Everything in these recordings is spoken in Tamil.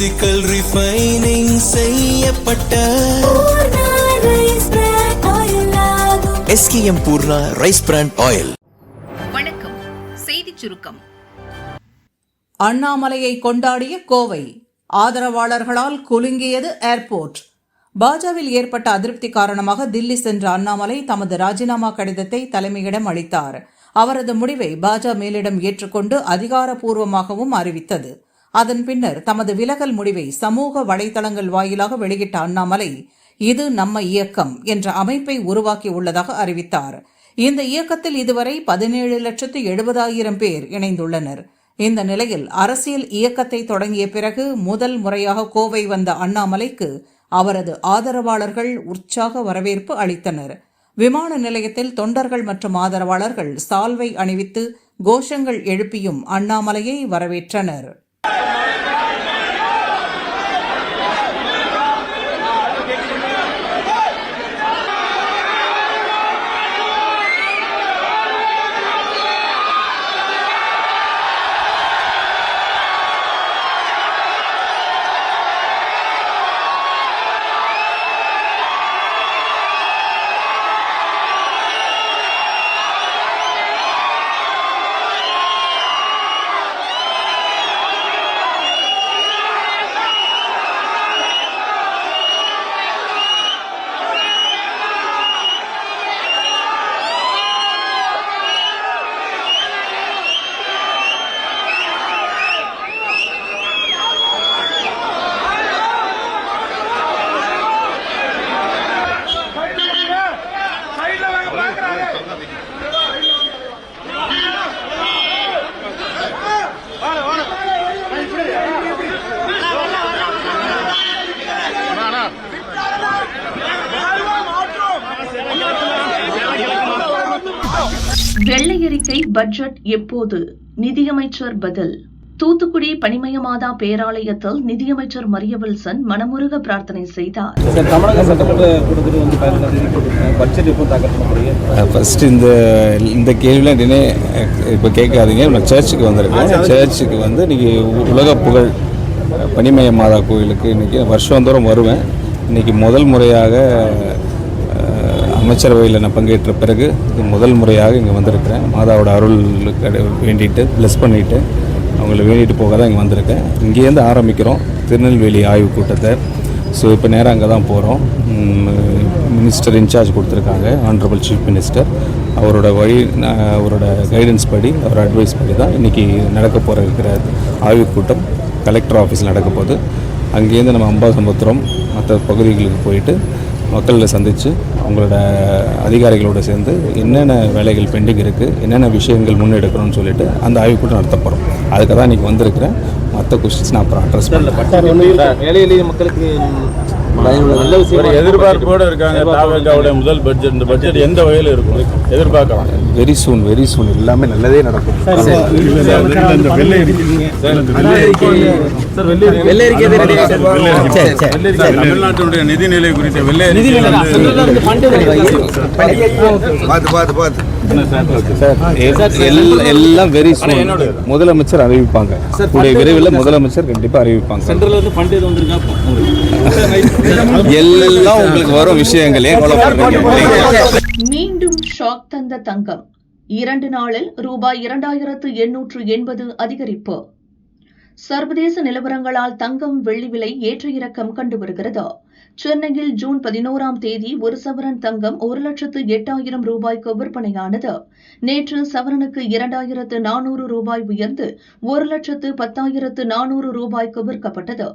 பிசிக்கல் ரிஃபைனிங் செய்யப்பட்ட SKM Poorna rice brand oil. வணக்கம். செய்திச் சுருக்கம். அண்ணாமலையை கொண்டாடிய கோவை, ஆதரவாளர்களால் குலுங்கியது ஏர்போர்ட். பாஜவில் ஏற்பட்ட அதிருப்தி காரணமாக தில்லி சென்ற அண்ணாமலை தமது ராஜினாமா கடிதத்தை தலைமையிடம் அளித்தார். அவரது முடிவை பாஜ மேலிடம் ஏற்றுக்கொண்டு அதிகாரப்பூர்வமாகவும் அறிவித்தது. அதன் பின்னர் தமது விலகல் முடிவை சமூக வலைதளங்கள் வாயிலாக வெளியிட்ட அண்ணாமலை, இது நம்ம இயக்கம் என்ற அமைப்பை உருவாக்கியுள்ளதாக அறிவித்தார். இந்த இயக்கத்தில் இதுவரை 17,70,000 பேர் இணைந்துள்ளனர். இந்த நிலையில் அரசியல் இயக்கத்தை தொடங்கிய பிறகு முதல் முறையாக கோவை வந்த அண்ணாமலைக்கு அவரது ஆதரவாளர்கள் உற்சாக வரவேற்பு அளித்தனர். விமான நிலையத்தில் தொண்டர்கள் மற்றும் ஆதரவாளர்கள் சால்வை அணிவித்து கோஷங்கள் எழுப்பியும் அண்ணாமலையை வரவேற்றனர். வெள்ளை அறிக்கை பட்ஜெட் எப்போது? நிதியமைச்சர் பதில். தூத்துக்குடி பனிமயமாதா பேராலயத்தில் நிதியமைச்சர் மரியவில்சன் மனமுருக பிரார்த்தனை செய்தார். தமிழக சட்டமன்ற கூட்டத்தில் பட்ஜெட் எப்போ தாக்கல் பண்ண போறீங்க? ஃபர்ஸ்ட் இந்த கேள்விலாம் டினே இப்போ கேட்காதீங்க. நான் சர்ச்சுக்கு வந்திருக்கேன். சர்ச்சுக்கு வந்து இன்றைக்கி உலக புகழ் பனிமயமாதா கோயிலுக்கு இன்றைக்கி வருஷந்தோறும் வருவேன். இன்றைக்கி முதல் முறையாக அமைச்சரவையில் நான் பங்கேற்ற பிறகு இது முதல் முறையாக இங்கே வந்திருக்கிறேன். மாதாவோட அருளுக்கு வேண்டிட்டு ப்ளஸ் பண்ணிவிட்டு அவங்கள வேண்டிட்டு போக தான் இங்கே வந்திருக்கேன். இங்கேருந்து ஆரம்பிக்கிறோம் திருநெல்வேலி ஆய்வு கூட்டத்தை. ஸோ இப்போ நேராக அங்கே தான் போகிறோம். மினிஸ்டர் இன்சார்ஜ் கொடுத்துருக்காங்க, ஆனரபிள் சீஃப் மினிஸ்டர். அவரோட கைடன்ஸ் படி, அவர் அட்வைஸ் படி தான் இன்றைக்கி நடக்க இருக்கிற ஆய்வு கூட்டம் கலெக்டர் ஆஃபீஸில் நடக்க போகுது. அங்கேருந்து நம்ம அம்பாசமுத்திரம் மற்ற பகுதிகளுக்கு போயிட்டு மக்களை சந்தித்து அவங்களோட அதிகாரிகளோடு சேர்ந்து என்னென்ன வேலைகள் பெண்டிங் இருக்குது, என்னென்ன விஷயங்கள் முன்னெடுக்கணும்னு சொல்லிட்டு அந்த ஆய்வுக்கூட்டம் நடத்த போகிறோம். அதுக்கு தான் இன்றைக்கி வந்திருக்கிறேன். மற்ற கொஸ்டின்ஸ் நான் அப்புறம் அட்ரஸ் பண்ணுறேன். ஏழை மக்களுக்கு நல்ல விஷயம் எதிர்பார்ப்போடு இருக்காங்க. தாவேகாவுடைய முதல் பட்ஜெட், இந்த பட்ஜெட் எந்த வகையில் இருக்கும் எதிர்பார்க்கலாம்? வெரி சூன் எல்லாமே நல்லதே நடக்கும். தமிழ்நாட்டுடைய நிதிநிலை குறித்த எல்லாம் வெரி சூன் முதலமைச்சர் அறிவிப்பாங்க. விரைவில் முதலமைச்சர் கண்டிப்பாக அறிவிப்பாங்க. சென்ட்ரல் வந்து ஃபண்ட் எதுவும் வந்திருக்கா? எல்லாம் உங்களுக்கு வரும் விஷயங்களே. மீண்டும் ஷாக் தந்த தங்கம். 2 நாளில் ரூபாய் 2,880 அதிகரிப்பு. சர்வதேச நிலவரங்களால் தங்கம் வெள்ளி விலை ஏற்ற இறக்கம் கண்டு வருகிறது. சென்னையில் ஜூன் 11ஆம் தேதி ஒரு சவரன் தங்கம் 1,08,000 ரூபாய்க்கு விற்பனையானது. நேற்று சவரனுக்கு 2,400 ரூபாய் உயர்ந்து 1,10,400 ரூபாய்க்கு விற்கப்பட்டது.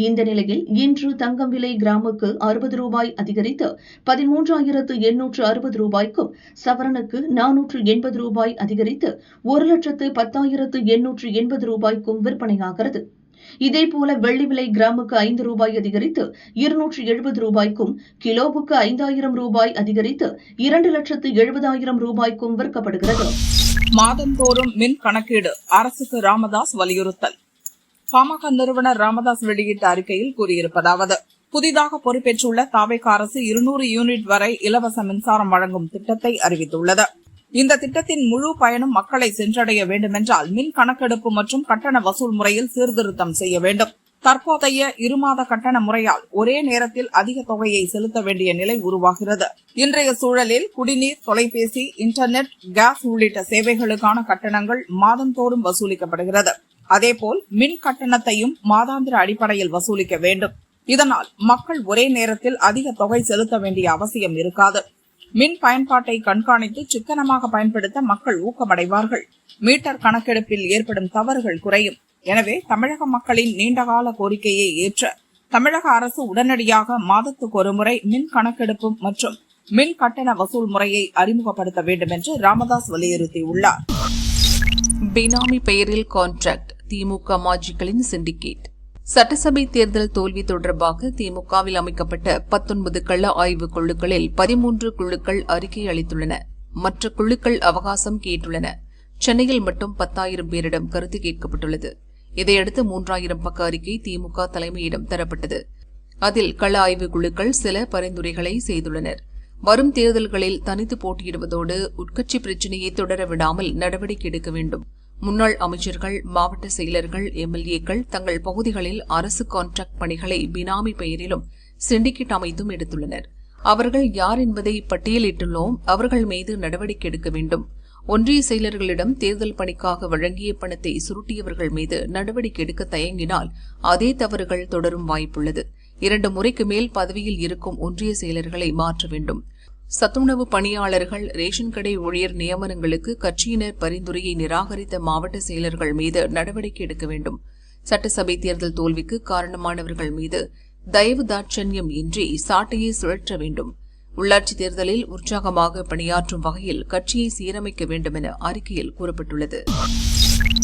இந்த நிலையில் இன்று தங்கம் விலை கிராமுக்கு 60 ரூபாய் அதிகரித்து 13,860 ரூபாய்க்கும், சவரனுக்கு 480 ரூபாய் அதிகரித்து 1,10,880 ரூபாய்க்கும் விற்பனையாகிறது. இதேபோல வெள்ளி விலை கிராமுக்கு 5 ரூபாய் அதிகரித்து 270 ரூபாய்க்கும், கிலோவுக்கு 5,000 ரூபாய் அதிகரித்து 2,70,000 ரூபாய்க்கும் விற்கப்படுகிறது. மாதந்தோறும் மின் கணக்கீடு அரசுக்கு ராமதாஸ் வலியுறுத்தல். பாமக நிறுவனர் ராமதாஸ் வெளியிட்ட அறிக்கையில் கூறியிருப்பதாவது: புதிதாக பொறுப்பேற்றுள்ள தாவேகா அரசு 200 யூனிட் வரை இலவச மின்சாரம் வழங்கும் திட்டத்தை அறிவித்துள்ளது. இந்த திட்டத்தின் முழு பயனும் மக்களை சென்றடைய வேண்டுமென்றால் மின் கணக்கெடுப்பு மற்றும் கட்டண வசூல் முறையில் சீர்திருத்தம் செய்ய வேண்டும். தற்போதைய இருமாத கட்டண முறையால் ஒரே நேரத்தில் அதிக தொகையை செலுத்த வேண்டிய நிலை உருவாகிறது. இன்றைய சூழலில் குடிநீர், தொலைபேசி, இன்டர்நெட், கேஸ் உள்ளிட்ட சேவைகளுக்கான கட்டணங்கள் மாதந்தோறும் வசூலிக்கப்படுகிறது. அதேபோல் மின் கட்டணத்தையும் மாதாந்திர அடிப்படையில் வசூலிக்க வேண்டும். இதனால் மக்கள் ஒரே நேரத்தில் அதிக தொகை செலுத்த வேண்டிய அவசியம் இருக்காது. மின் பயன்பாட்டை கண்காணித்து சிக்கனமாக பயன்படுத்த மக்கள் ஊக்கமடைவார்கள். மீட்டர் கணக்கெடுப்பில் ஏற்படும் தவறுகள் குறையும். எனவே தமிழக மக்களின் நீண்டகால கோரிக்கையை ஏற்ற தமிழக அரசு உடனடியாக மாதத்துக்கு ஒருமுறை மின் கணக்கெடுப்பு மற்றும் மின் கட்டண வசூல் முறையை அறிமுகப்படுத்த வேண்டும் என்று ராமதாஸ் வலியுறுத்தியுள்ளார். பினாமி பெயரில் கான்ட்ராக்ட் திமுக மாஜிக்களின் சிண்டிகேட். சட்டசபை தேர்தல் தோல்வி தொடர்பாக திமுகவில் அமைக்கப்பட்ட 19 கள ஆய்வுக் குழுக்களில் 13 குழுக்கள் அறிக்கை அளித்துள்ளன. மற்ற குழுக்கள் அவகாசம் கேட்டுள்ளன. சென்னையில் மட்டும் 10,000 பேரிடம் கருத்து கேட்கப்பட்டுள்ளது. இதையடுத்து 3000 பக்க அறிக்கை திமுக தலைமையிடம் தரப்பட்டது. அதில் கள ஆய்வுக் குழுக்கள் சில பரிந்துரைகளை செய்துள்ளனர். வரும் தேர்தல்களில் தனித்து போட்டியிடுவதோடு உட்கட்சி பிரச்சினையை தொடர விடாமல் நடவடிக்கை எடுக்க வேண்டும். முன்னாள் அமைச்சர்கள், மாவட்ட செயலர்கள், எம்எல்ஏக்கள் தங்கள் பகுதிகளில் அரசு கான்ட்ராக்ட் பணிகளை பினாமி பெயரிலும் சிண்டிகேட் அமைத்தும் எடுத்துள்ளனர். அவர்கள் யார் என்பதை பட்டியலிட்டுள்ளோம். அவர்கள் மீது நடவடிக்கை எடுக்க வேண்டும். ஒன்றிய செயலர்களிடம் தேர்தல் பணிக்காக வழங்கிய பணத்தை சுருட்டியவர்கள் மீது நடவடிக்கை எடுக்க தயங்கினால் அதே தவறுகள் தொடரும் வாய்ப்புள்ளது. 2 முறைக்கு மேல் பதவியில் இருக்கும் ஒன்றிய செயலர்களை மாற்ற வேண்டும். சத்துணவு பணியாளர்கள், ரேஷன் கடை ஊழியர் நியமனங்களுக்கு கட்சியினர் பரிந்துரையை நிராகரித்த மாவட்ட செயலர்கள் மீது நடவடிக்கை எடுக்க வேண்டும். சட்டசபை தேர்தல் தோல்விக்கு காரணமானவர்கள் மீது தயவு தாட்சண்யம் இன்றி சாட்டையை சுழற்ற வேண்டும். உள்ளாட்சி தேர்தலில் உற்சாகமாக பணியாற்றும் வகையில் கட்சியை சீரமைக்க வேண்டும் என அறிக்கையில் கூறப்பட்டுள்ளது.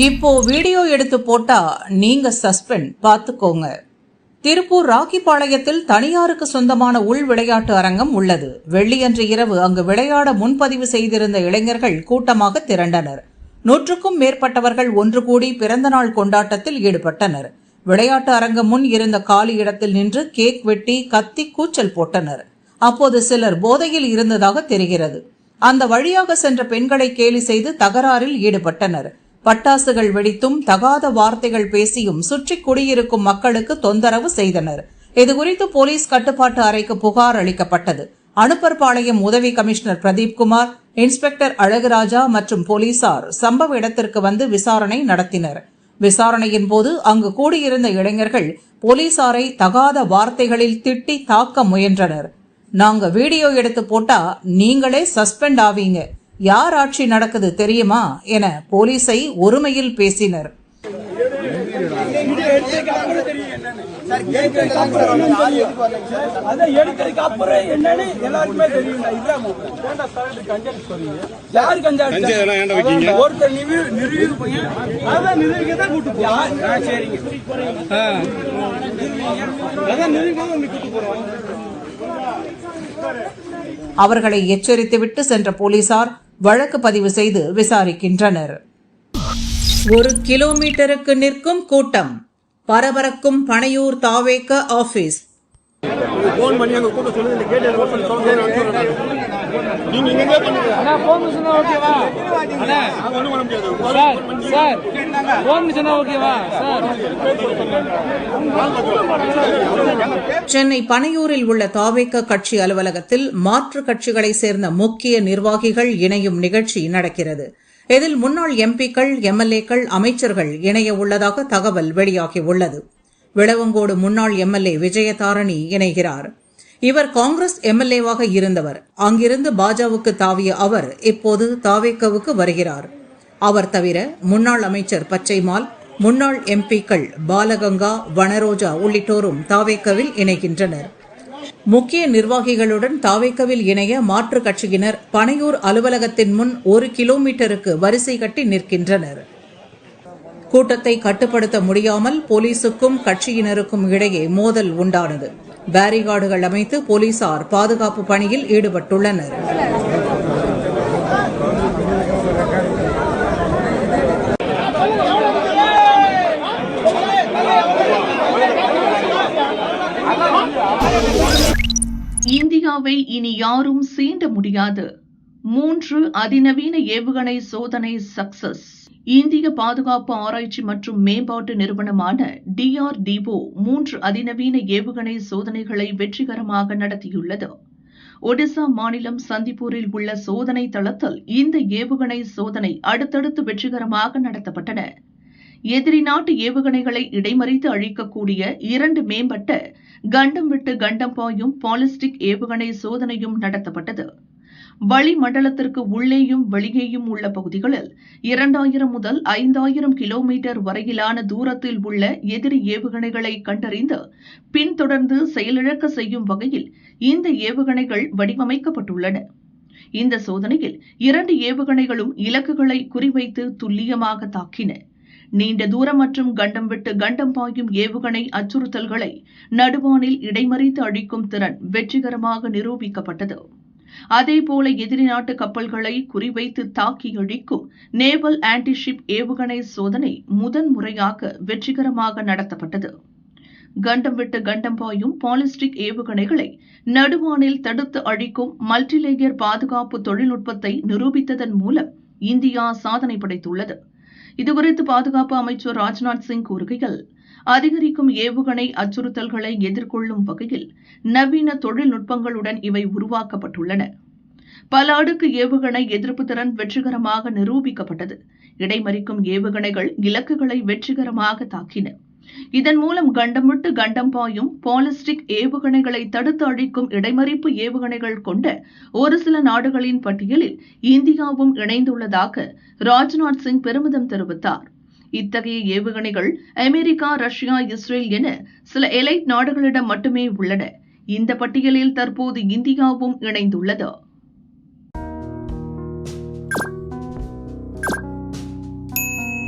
இப்போ வீடியோ எடுத்து போட்டா நீங்க சஸ்பெண்ட் பாத்துக்கோங்க. திருப்பூர் ராக்கிபாளையத்தில் தனியாருக்கு சொந்தமான உள் விளையாட்டு அரங்கம் உள்ளது. வெள்ளியன்று இரவு அங்கு விளையாட முன்பதிவு செய்திருந்த இளைஞர்கள் கூட்டமாக திரண்டனர். 100க்கும் மேற்பட்டவர்கள் ஒன்று கூடி பிறந்தநாள் கொண்டாட்டத்தில் ஈடுபட்டனர். விளையாட்டு அரங்கம் முன் இருந்த காலி இடத்தில் நின்று கேக் வெட்டி கத்தி கூச்சல் போட்டனர். அப்போது சிலர் போதையில் இருந்ததாக தெரிகிறது. அந்த வழியாக சென்ற பெண்களை கேலி செய்து தகராறில் ஈடுபட்டனர். பட்டாசுகள் வெடித்தும் தகாத வார்த்தைகள் பேசியும் சுற்றி குடியிருக்கும் மக்களுக்கு தொந்தரவு செய்தனர். இதுகுறித்து போலீஸ் கட்டுப்பாட்டு அறைக்கு புகார் அளிக்கப்பட்டது. அனுப்பர்பாளையம் உதவி கமிஷனர் பிரதீப்குமார், இன்ஸ்பெக்டர் அழகுராஜா மற்றும் போலீசார் சம்பவ இடத்திற்கு வந்து விசாரணை நடத்தினர். விசாரணையின் போது அங்கு கூடியிருந்த இளைஞர்கள் போலீசாரை தகாத வார்த்தைகளில் திட்டி தாக்க முயன்றனர். நாங்க வீடியோ எடுத்து போட்டா நீங்களே சஸ்பெண்ட் ஆவீங்க, யார் ஆட்சி நடக்குது தெரியுமா என போலீஸை ஒருமையில் பேசினர். அவர்களை எச்சரித்துவிட்டு சென்ற போலீசார் வழக்கு பதிவு செய்து விசாரிக்கின்றனர். 1 கிலோமீட்டருக்கு நிற்கும் கூட்டம். பரபரக்கும் பனையூர் தாவேக ஆபீஸ். சென்னை பனையூரில் உள்ள தாவேக கட்சி அலுவலகத்தில் மாற்றுக் கட்சிகளை சேர்ந்த முக்கிய நிர்வாகிகள் இணையும் நிகழ்ச்சி நடக்கிறது. இதில் முன்னாள் எம்பிக்கள், எம்எல்ஏக்கள், அமைச்சர்கள் இணைய உள்ளதாக தகவல் வெளியாகியுள்ளது. விளவங்கோடு முன்னாள் எம்எல்ஏ விஜயதாரணி இணைகிறார். இவர் காங்கிரஸ் எம்எல்ஏவாக இருந்தவர். அங்கிருந்து பாஜகவுக்கு தாவிய அவர் இப்போது தாவேகவுக்கு வருகிறார். அவர் தவிர முன்னாள் அமைச்சர் பச்சைமால், முன்னாள் எம்பிக்கள் பாலகங்கா, வனரோஜா உள்ளிட்டோரும் தாவேகவில் இணைகின்றனர். முக்கிய நிர்வாகிகளுடன் தாவேகவில் இணைய மாற்றுக் கட்சியினர் பனையூர் அலுவலகத்தின் முன் 1 கிலோமீட்டருக்கு வரிசை கட்டி நிற்கின்றனர். கூட்டத்தை கட்டுப்படுத்த முடியாமல் போலீசுக்கும் கட்சியினருக்கும் இடையே மோதல் உண்டானது. பேரிகார்டுகள் அமைத்து போலீசார் பாதுகாப்பு பணியில் ஈடுபட்டுள்ளனர். இந்தியாவை இனி யாரும் சீண்ட முடியாது. 3 அதிநவீன ஏவுகணை சோதனை சக்சஸ். இந்திய பாதுகாப்பு ஆராய்ச்சி மற்றும் மேம்பாட்டு நிறுவனமான DRDO 3 அதிநவீன ஏவுகணை சோதனைகளை வெற்றிகரமாக நடத்தியுள்ளது. ஒடிசா மாநிலம் சந்திப்பூரில் உள்ள சோதனை தளத்தில் இந்த ஏவுகணை சோதனை அடுத்தடுத்து வெற்றிகரமாக நடத்தப்பட்டன. எதிரி நாட்டு ஏவுகணைகளை இடைமறித்து அழிக்கக்கூடிய 2 மேம்பட்ட கண்டம் விட்டு கண்டம் பாயும் பாலிஸ்டிக் ஏவுகணை சோதனையும் நடத்தப்பட்டது. வளிமண்டலத்திற்கு உள்ளேயும் வெளியேயும் உள்ள பகுதிகளில் 2000 முதல் 5000 கிலோமீட்டர் வரையிலான தூரத்தில் உள்ள எதிரி ஏவுகணைகளை கண்டறிந்து பின்தொடர்ந்து செயலிழக்க செய்யும் வகையில் இந்த ஏவுகணைகள் வடிவமைக்கப்பட்டுள்ளன. இந்த சோதனையில் 2 ஏவுகணைகளும் இலக்குகளை குறிவைத்து துல்லியமாக தாக்கின. நீண்ட தூரம் மற்றும் கண்டம் விட்டு கண்டம் பாயும் ஏவுகணை அச்சுறுத்தல்களை நடுவானில் இடைமறித்து அழிக்கும் திறன் வெற்றிகரமாக நிரூபிக்கப்பட்டது. அதேபோல எதிரி நாட்டு கப்பல்களை குறிவைத்து தாக்கி அழிக்கும் நேவல் ஆன்டிஷிப் ஏவுகணை சோதனை முதன்முறையாக வெற்றிகரமாக நடத்தப்பட்டது. கண்டம் விட்டு கண்டம் பாயும் பாலிஸ்டிக் ஏவுகணைகளை நடுவானில் தடுத்து அழிக்கும் மல்டிலேயர் பாதுகாப்பு தொழில்நுட்பத்தை நிரூபித்ததன் மூலம் இந்தியா சாதனை படைத்துள்ளது. இதுகுறித்து பாதுகாப்பு அமைச்சர் ராஜ்நாத் சிங் கூறுகையில், அதிகரிக்கும் ஏவுகணை அச்சுறுத்தல்களை எதிர்கொள்ளும் வகையில் நவீன தொழில்நுட்பங்களுடன் இவை உருவாக்கப்பட்டுள்ளன. பல அடுக்கு ஏவுகணை எதிர்ப்பு திறன் வெற்றிகரமாக நிரூபிக்கப்பட்டது. இடைமறிக்கும் ஏவுகணைகள் இலக்குகளை வெற்றிகரமாக தாக்கின. இதன் மூலம் கண்டம் விட்டு கண்டம் பாயும் பாலிஸ்டிக் ஏவுகணைகளை தடுத்து அழிக்கும் இடைமறிப்பு ஏவுகணைகள் கொண்ட ஒரு சில நாடுகளின் பட்டியலில் இந்தியாவும் இணைந்துள்ளதாக ராஜ்நாத் சிங் பெருமிதம் தெரிவித்தார். இத்தகைய ஏவுகணைகள் அமெரிக்கா, ரஷ்யா, இஸ்ரேல் என சில எலைட் நாடுகளிடம் மட்டுமே உள்ளன. இந்த பட்டியலில் தற்போது இந்தியாவும் இணைந்துள்ளது.